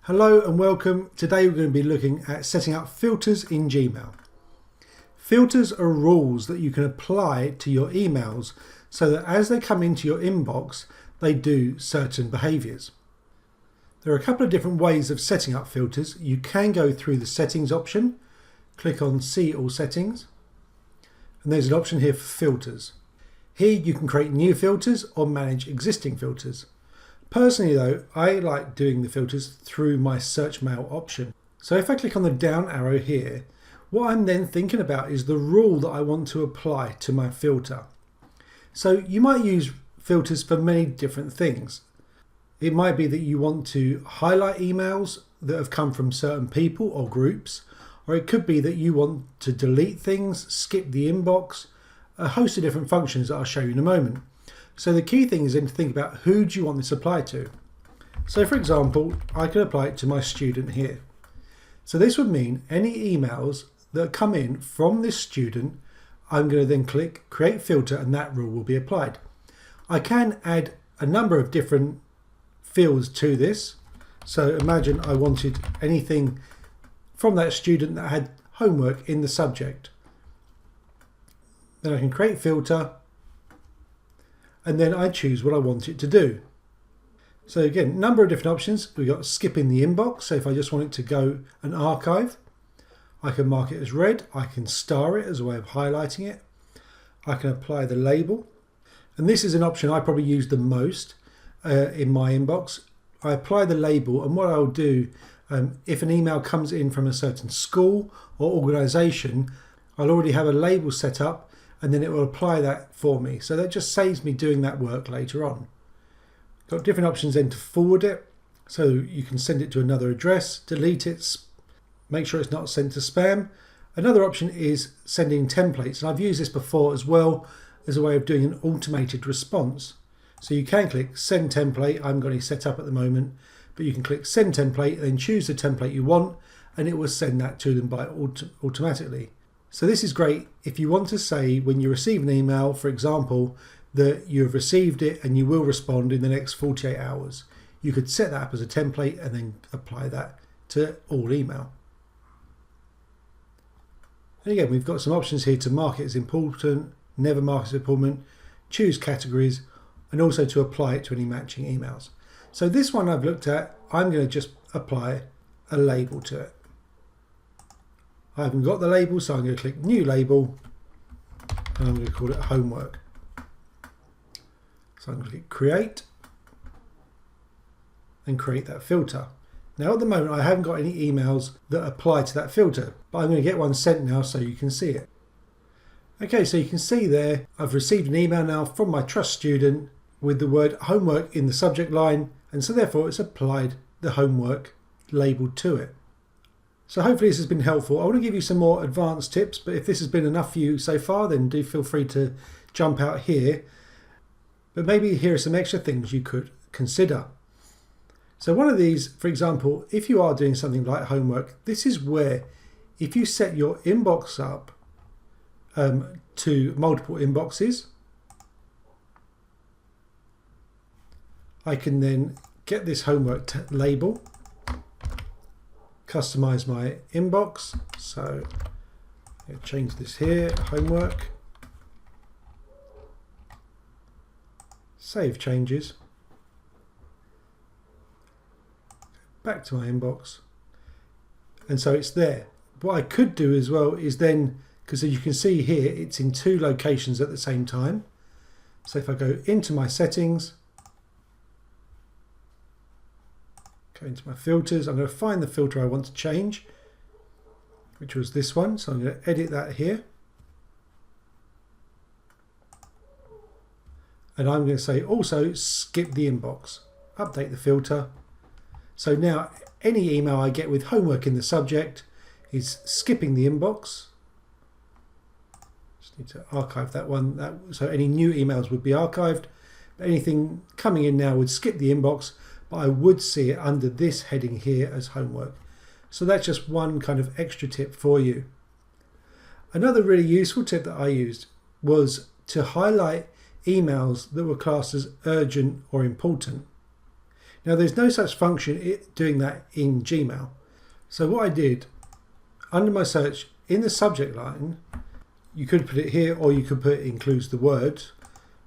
Hello and welcome. Today we're going to be looking at setting up filters in Gmail. Filters are rules that you can apply to your emails so that as they come into your inbox, they do certain behaviors. There are a couple of different ways of setting up filters. You can go through the settings option, click on See All Settings, and there's an option here for filters. Here you can create new filters or manage existing filters. Personally though, I like doing the filters through my search mail option. So if I click on the down arrow here, what I'm then thinking about is the rule that I want to apply to my filter. So you might use filters for many different things. It might be that you want to highlight emails that have come from certain people or groups, or it could be that you want to delete things, skip the inbox, a host of different functions that I'll show you in a moment. So the key thing is then to think about who do you want this applied to. So for example, I could apply it to my student here. So this would mean any emails that come in from this student, I'm going to then click Create Filter and that rule will be applied. I can add a number of different fields to this. So imagine I wanted anything from that student that had homework in the subject. Then I can create filter and then I choose what I want it to do. So again, number of different options. We've got skipping the inbox. So if I just want it to go and archive, I can mark it as red. I can star it as a way of highlighting it. I can apply the label. And this is an option I probably use the most in my inbox. I apply the label, and what I'll do, if an email comes in from a certain school or organization, I'll already have a label set up and then it will apply that for me. So that just saves me doing that work later on. Got different options then to forward it. So you can send it to another address, delete it, make sure it's not sent to spam. Another option is sending templates. And I've used this before as well as a way of doing an automated response. So you can click Send Template. I haven't got any set up at the moment, but you can click Send Template and then choose the template you want and it will send that to them automatically. So this is great if you want to say when you receive an email, for example, that you have received it and you will respond in the next 48 hours. You could set that up as a template and then apply that to all email. And again, we've got some options here to mark it as important, never mark it as important, choose categories, and also to apply it to any matching emails. So this one I've looked at, I'm going to just apply a label to it. I haven't got the label, so I'm going to click New Label, and I'm going to call it Homework. So I'm going to click Create, and create that filter. Now at the moment I haven't got any emails that apply to that filter, but I'm going to get one sent now so you can see it. Okay, so you can see there, I've received an email now from my trust student with the word homework in the subject line, and so therefore it's applied the homework label to it. So hopefully this has been helpful. I want to give you some more advanced tips, but if this has been enough for you so far, then do feel free to jump out here. But maybe here are some extra things you could consider. So one of these, for example, if you are doing something like homework, this is where if you set your inbox up to multiple inboxes, I can then get this homework label, customize my inbox. So I'll change this here, homework, save changes, back to my inbox, and so it's there. What I could do as well is then, because as you can see here, it's in two locations at the same time. So if I go into my settings, go into my filters, I'm going to find the filter I want to change, which was this one. So I'm going to edit that here. And I'm going to say also skip the inbox, update the filter. So now any email I get with homework in the subject is skipping the inbox. Just need to archive that one. So any new emails would be archived. But anything coming in now would skip the inbox, but I would see it under this heading here as homework. So that's just one kind of extra tip for you. Another really useful tip that I used was to highlight emails that were classed as urgent or important. Now there's no such function doing that in Gmail. So what I did, under my search in the subject line, you could put it here or you could put it includes the word.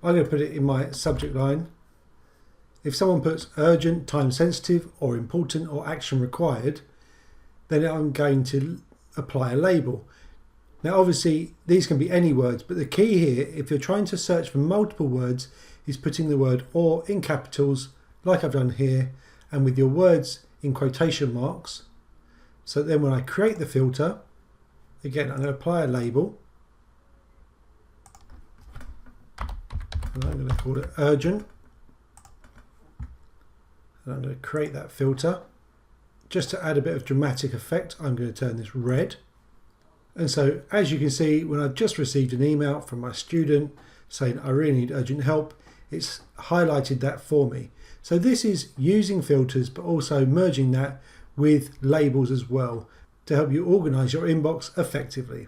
I'm going to put it in my subject line. If someone puts urgent, time sensitive or important or action required, then I'm going to apply a label. Now obviously these can be any words, but the key here, if you're trying to search for multiple words, is putting the word or in capitals like I've done here and with your words in quotation marks. So then when I create the filter, again I'm going to apply a label and I'm going to call it urgent and I'm going to create that filter. Just to add a bit of dramatic effect, I'm going to turn this red. And so as you can see, when I've just received an email from my student saying I really need urgent help, it's highlighted that for me. So this is using filters but also merging that with labels as well to help you organize your inbox effectively.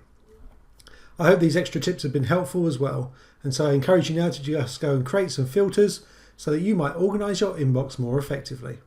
I hope these extra tips have been helpful as well, and so I encourage you now to just go and create some filters so that you might organize your inbox more effectively.